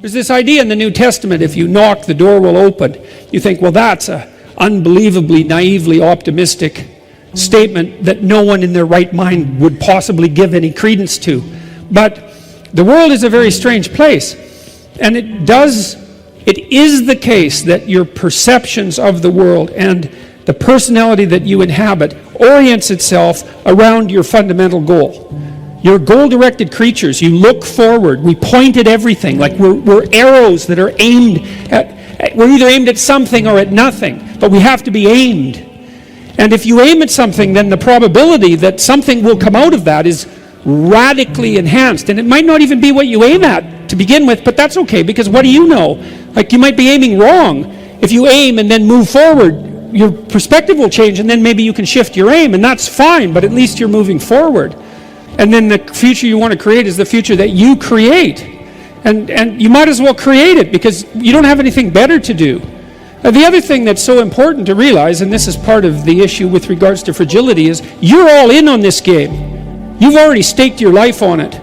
There's this idea in the New Testament, if you knock, the door will open. You think, well, that's an unbelievably, naively optimistic statement that no one in their right mind would possibly give any credence to. But the world is a very strange place. And it is the case that your perceptions of the world and the personality that you inhabit orients itself around your fundamental goal. You're goal-directed creatures. You look forward. We point at everything. Like we're arrows that are aimed at, we're either aimed at something or at nothing. But we have to be aimed. And if you aim at something, then the probability that something will come out of that is radically enhanced. And it might not even be what you aim at to begin with, but that's okay, because what do you know? Like, you might be aiming wrong. If you aim and then move forward, your perspective will change, and then maybe you can shift your aim, and that's fine, but at least you're moving forward. And then the future you want to create is the future that you create. And you might as well create it, because you don't have anything better to do. The other thing that's so important to realize, and this is part of the issue with regards to fragility, is you're all in on this game. You've already staked your life on it.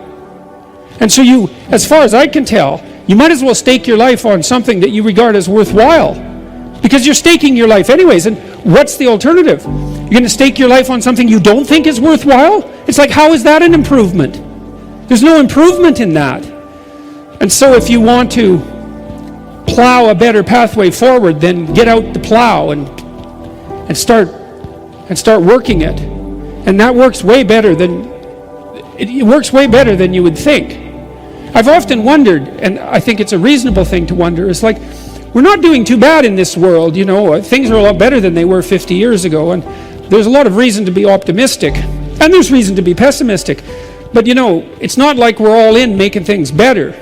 And so you, as far as I can tell, you might as well stake your life on something that you regard as worthwhile. Because you're staking your life anyways. And what's the alternative? You're going to stake your life on something you don't think is worthwhile? It's like, how is that an improvement? There's no improvement in that. And so if you want to plow a better pathway forward, then get out the plow and start working it. And that works way better than it works way better than you would think. I've often wondered, and I think it's a reasonable thing to wonder, it's like, we're not doing too bad in this world, you know, things are a lot better than they were 50 years ago, and there's a lot of reason to be optimistic, and there's reason to be pessimistic. But you know, it's not like we're all in making things better.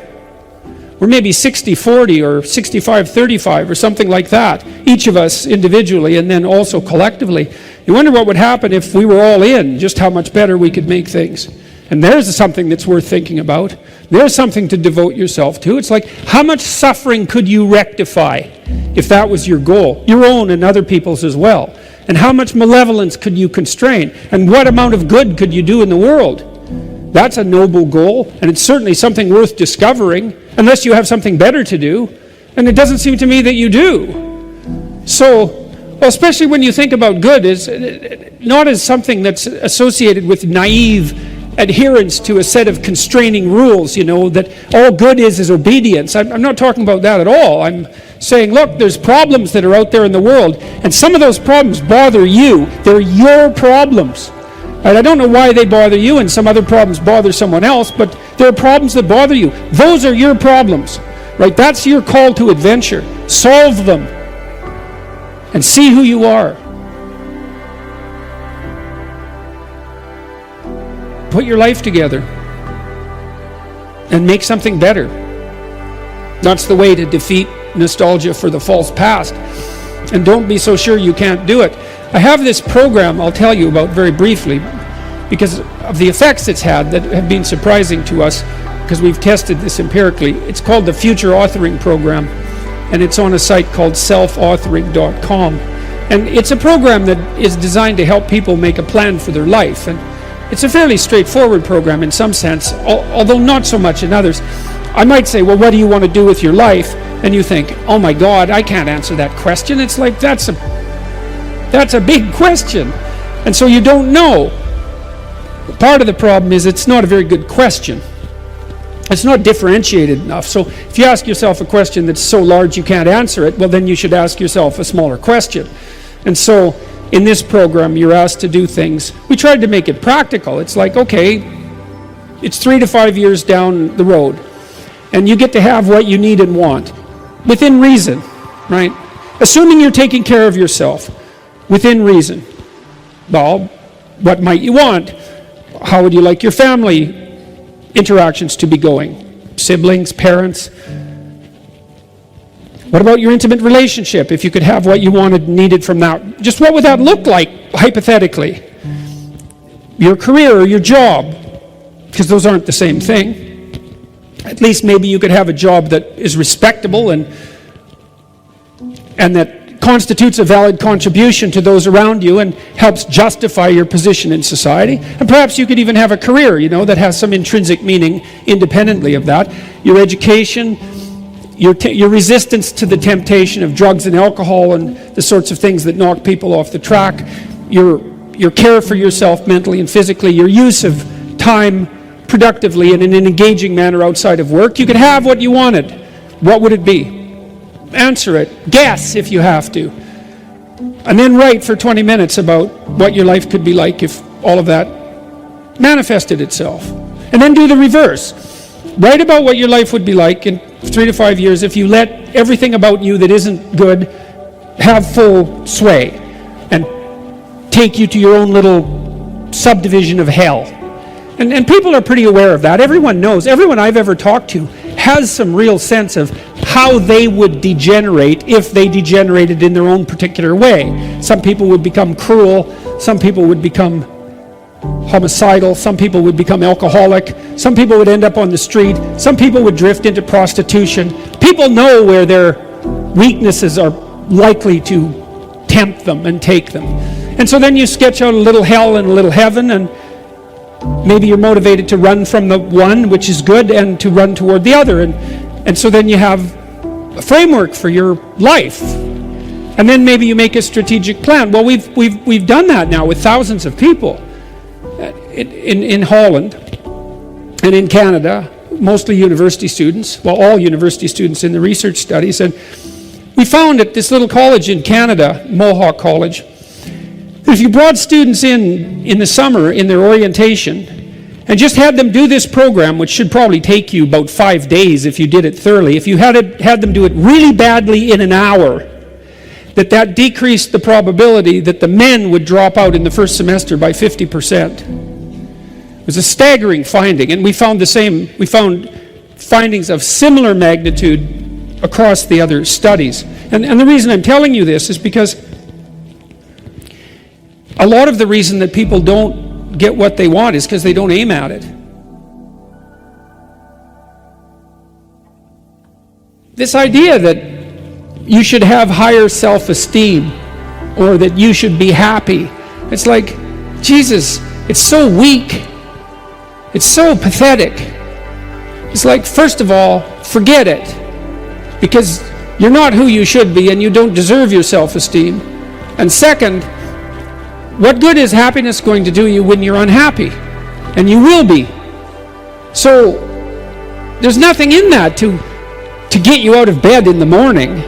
We're maybe 60-40 or 65-35 or something like that, each of us individually and then also collectively. You wonder what would happen if we were all in, just how much better we could make things. And there's something that's worth thinking about. There's something to devote yourself to. It's like, how much suffering could you rectify if that was your goal? Your own and other people's as well. And how much malevolence could you constrain? And what amount of good could you do in the world? That's a noble goal, and it's certainly something worth discovering, unless you have something better to do. And it doesn't seem to me that you do. So, well, especially when you think about good, is not as something that's associated with naive adherence to a set of constraining rules, you know, that all good is obedience. I'm not talking about that at all. I'm saying, look, there's problems that are out there in the world, and some of those problems bother you. They're your problems. Right? I don't know why they bother you, and some other problems bother someone else, but there are problems that bother you. Those are your problems. Right? That's your call to adventure. Solve them and see who you are. Put your life together and make something better. That's the way to defeat nostalgia for the false past. And don't be so sure you can't do it. I have this program I'll tell you about very briefly because of the effects it's had that have been surprising to us because we've tested this empirically. It's called the Future Authoring Program, and it's on a site called selfauthoring.com. And it's a program that is designed to help people make a plan for their life. And it's a fairly straightforward program in some sense, although not so much in others. I might say, well, what do you want to do with your life? And you think, oh my God, I can't answer that question. It's like, that's a big question. And so you don't know. Part of the problem is it's not a very good question. It's not differentiated enough. So if you ask yourself a question that's so large you can't answer it, well, then you should ask yourself a smaller question. And so in this program, you're asked to do things. We tried to make it practical. It's like, okay, it's 3 to 5 years down the road, and you get to have what you need and want, within reason, right? Assuming you're taking care of yourself, within reason. Well, what might you want? How would you like your family interactions to be going? Siblings, parents? What about your intimate relationship? If you could have what you wanted and needed from that, just what would that look like, hypothetically? Your career or your job, because those aren't the same thing. At least maybe you could have a job that is respectable and that constitutes a valid contribution to those around you and helps justify your position in society. And perhaps you could even have a career, you know, that has some intrinsic meaning independently of that. Your education, your resistance to the temptation of drugs and alcohol and the sorts of things that knock people off the track, your care for yourself mentally and physically, your use of time productively and in an engaging manner outside of work. You could have what you wanted. What would it be? Answer it. Guess if you have to. And then write for 20 minutes about what your life could be like if all of that manifested itself. And then do the reverse. Write about what your life would be like in 3 to 5 years if you let everything about you that isn't good have full sway and take you to your own little subdivision of hell. And people are pretty aware of that. Everyone knows. Everyone I've ever talked to has some real sense of how they would degenerate if they degenerated in their own particular way. Some people would become cruel. Some people would become homicidal. Some people would become alcoholic. Some people would end up on the street. Some people would drift into prostitution. People know where their weaknesses are likely to tempt them and take them. And so then you sketch out a little hell and a little heaven, and maybe you're motivated to run from the one, which is good, and to run toward the other. And so then you have a framework for your life. And then maybe you make a strategic plan. Well, we've done that now with thousands of people in Holland and in Canada, mostly university students, well, all university students in the research studies. And we found at this little college in Canada, Mohawk College, that if you brought students in the summer in their orientation and just had them do this program, which should probably take you about 5 days if you did it thoroughly, if you had them do it really badly in an hour, that decreased the probability that the men would drop out in the first semester by 50%. It was a staggering finding, and we found findings of similar magnitude across the other studies. And the reason I'm telling you this is because a lot of the reason that people don't get what they want is because they don't aim at it. This idea that you should have higher self-esteem or that you should be happy, it's like, Jesus, it's so weak. It's so pathetic. It's like, first of all, forget it, because you're not who you should be and you don't deserve your self-esteem. And second, what good is happiness going to do you when you're unhappy? And you will be. So there's nothing in that to get you out of bed in the morning.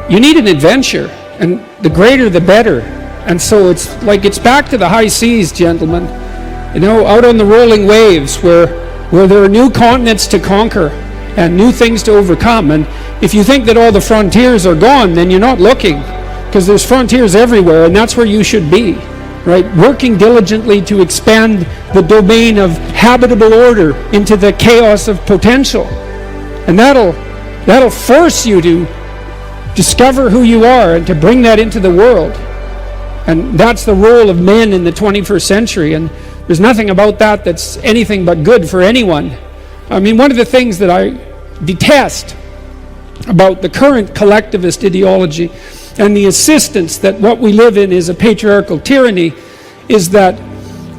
You need an adventure, and the greater the better. And so it's back to the high seas, gentlemen. You know, out on the rolling waves where there are new continents to conquer and new things to overcome. And if you think that all the frontiers are gone, then you're not looking, because there's frontiers everywhere, and that's where you should be, right? Working diligently to expand the domain of habitable order into the chaos of potential. And that'll force you to discover who you are and to bring that into the world. And that's the role of men in the 21st century. And there's nothing about that that's anything but good for anyone. I mean, one of the things that I detest about the current collectivist ideology and the insistence that what we live in is a patriarchal tyranny is that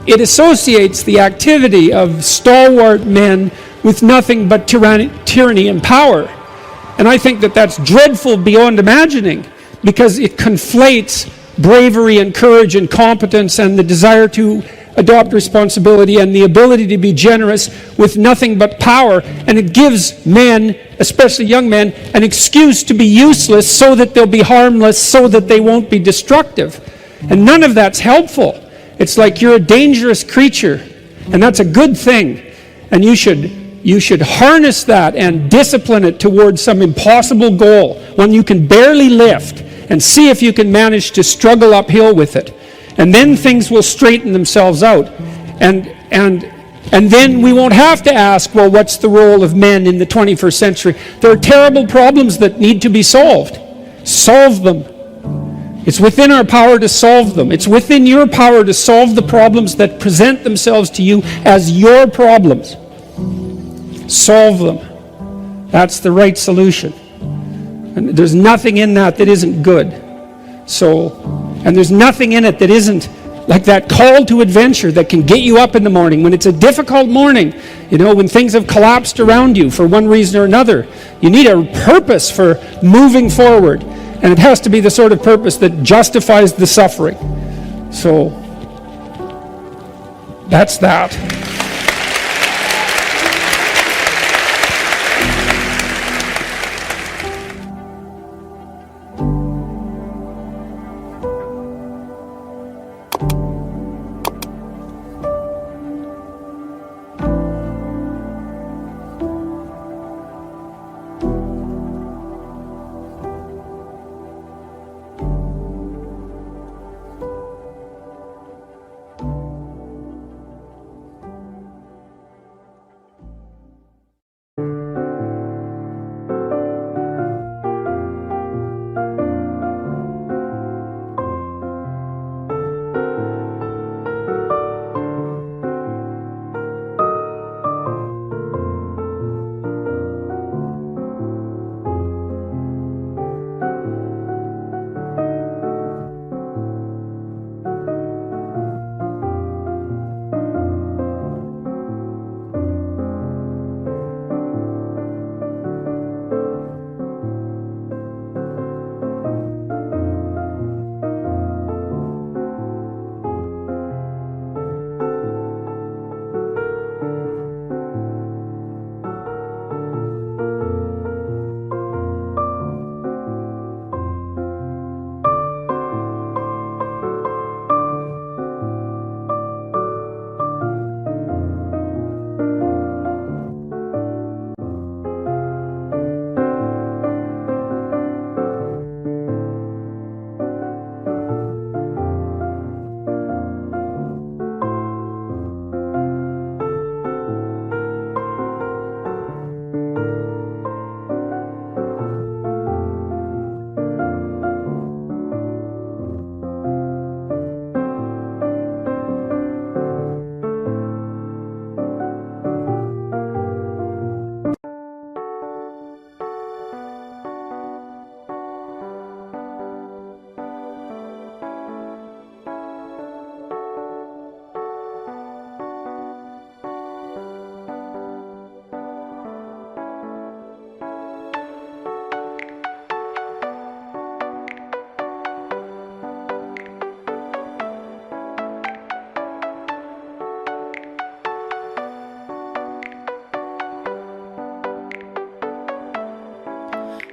it associates the activity of stalwart men with nothing but tyranny and power. And I think that that's dreadful beyond imagining, because it conflates bravery and courage and competence and the desire to adopt responsibility and the ability to be generous with nothing but power. And it gives men, especially young men, an excuse to be useless so that they'll be harmless, so that they won't be destructive. And none of that's helpful. It's like you're a dangerous creature, and that's a good thing. And you should harness that and discipline it towards some impossible goal, one you can barely lift, and see if you can manage to struggle uphill with it. And then things will straighten themselves out. And then we won't have to ask, well, what's the role of men in the 21st century? There are terrible problems that need to be solved. Solve them. It's within our power to solve them. It's within your power to solve the problems that present themselves to you as your problems. Solve them. That's the right solution. And there's nothing in that isn't good. And there's nothing in it that isn't like that call to adventure that can get you up in the morning when it's a difficult morning, when things have collapsed around you for one reason or another. You need a purpose for moving forward, and it has to be the sort of purpose that justifies the suffering. So that's that.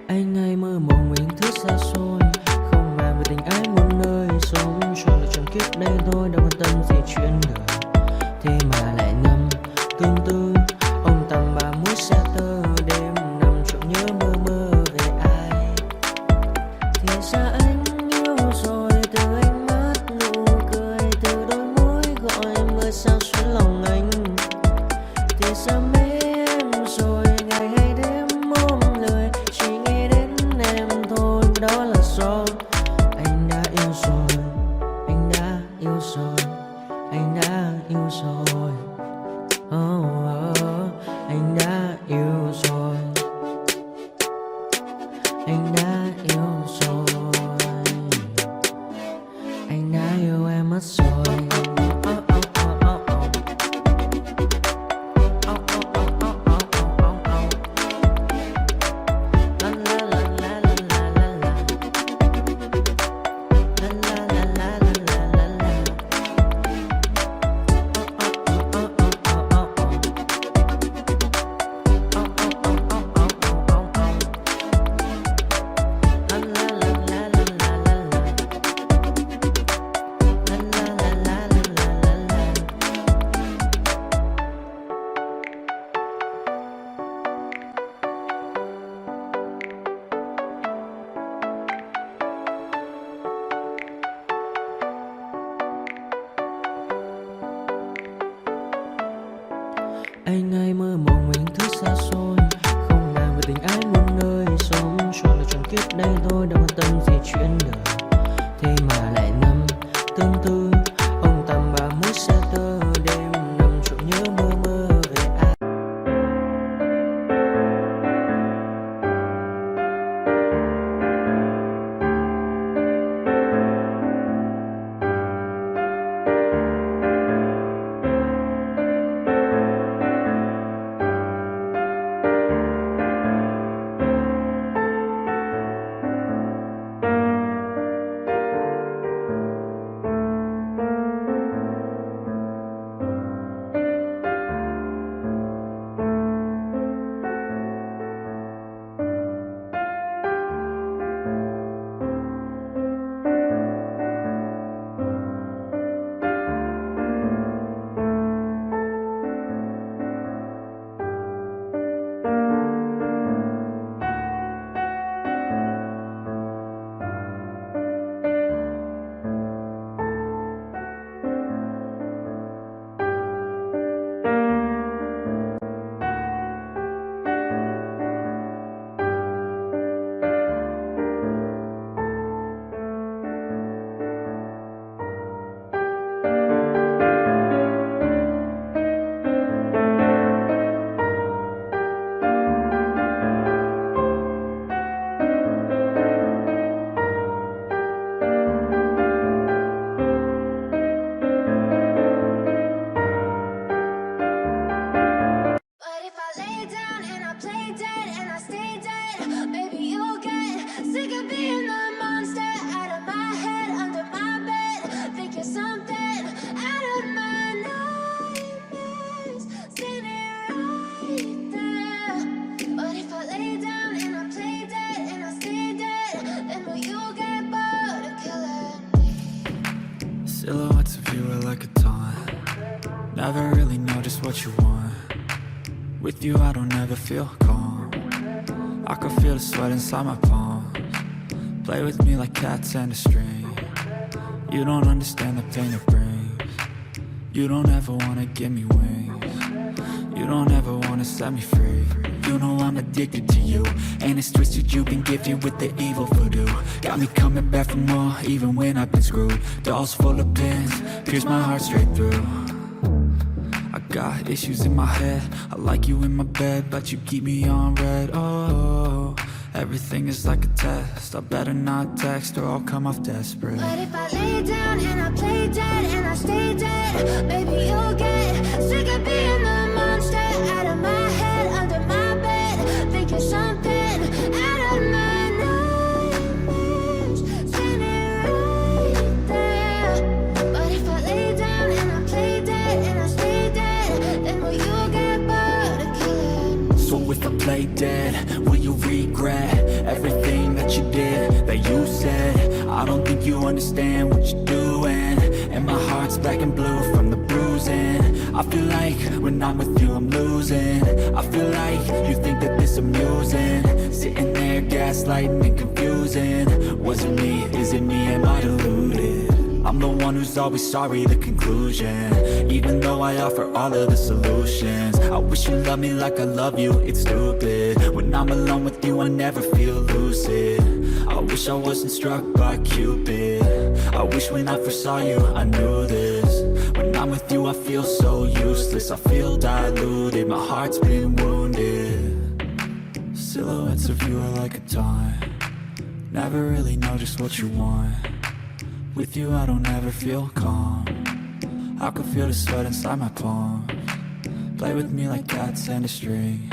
Anh hay mơ mộng mình thứ xa xôi, không màng về tình ái muôn nơi, sống cho là trọn kiếp đây thôi, đâu quan tâm gì chuyện đời. Thế mà lại ngâm tương tư, ông tầm bà mũi xe tơ, đêm nằm trộm nhớ mơ mơ về ai. Thì ra anh yêu rồi, từ ánh mắt nụ cười, từ đôi môi gọi mưa sao xuyến lòng anh. Thì ra mê em rồi, ngày hay đêm ôm lời, chỉ nghĩ đến em thôi, đó là do anh đã yêu rồi, anh đã yêu rồi, anh đã yêu rồi. Anh đã yêu rồi, anh đã yêu rồi, anh đã yêu em mất rồi. Anh hay mơ mộng mình thứ xa xôi, không màng về tình ái muôn nơi, sống cho là trọn kiếp đây thôi, đâu quan tâm gì chuyện đời. Thế mà lại nằm tương tư, ông tầm bà mũi xe tơ, đêm nằm trộm nhớ mơ mơ về ai. Never really know just what you want. With you I don't ever feel calm. I can feel the sweat inside my palms. Play with me like cats and a string. You don't understand the pain it brings. You don't ever wanna give me wings. You don't ever wanna set me free. You know I'm addicted to you, and it's twisted, you've been gifted with the evil voodoo. Got me coming back for more, even when I've been screwed. Dolls full of pins, pierce my heart straight through. I got issues in my head, I like you in my bed, but you keep me on red. Oh, everything is like a test, I better not text or I'll come off desperate. But if I lay down and I play dead and I stay dead, baby you'll get sick of being the monster out of my head, under my bed, thinking something out of my nightmares, standing right there. But if I lay down and I play dead and I stay dead, then will you get bored of killing? So if I play dead, will you regret everything that you did, that you said? I don't think you understand what you're doing, and my heart's black and blue from the bruising. I feel like when I'm with you I'm losing. I feel like you think that this amusing, sitting there gaslighting and confusing. Was it me? Is it me? Am I deluded? I'm the one who's always sorry, the conclusion. Even though I offer all of the solutions, I wish you loved me like I love you, it's stupid. When I'm alone with you I never feel lucid. I wish I wasn't struck by Cupid. I wish when I first saw you I knew this. When I'm with you I feel so useless, I feel diluted, my heart's been wounded. Silhouettes of you are like a taunt. Never really know just what you want. With you I don't ever feel calm. I can feel the sweat inside my palms. Play with me like cats and a string.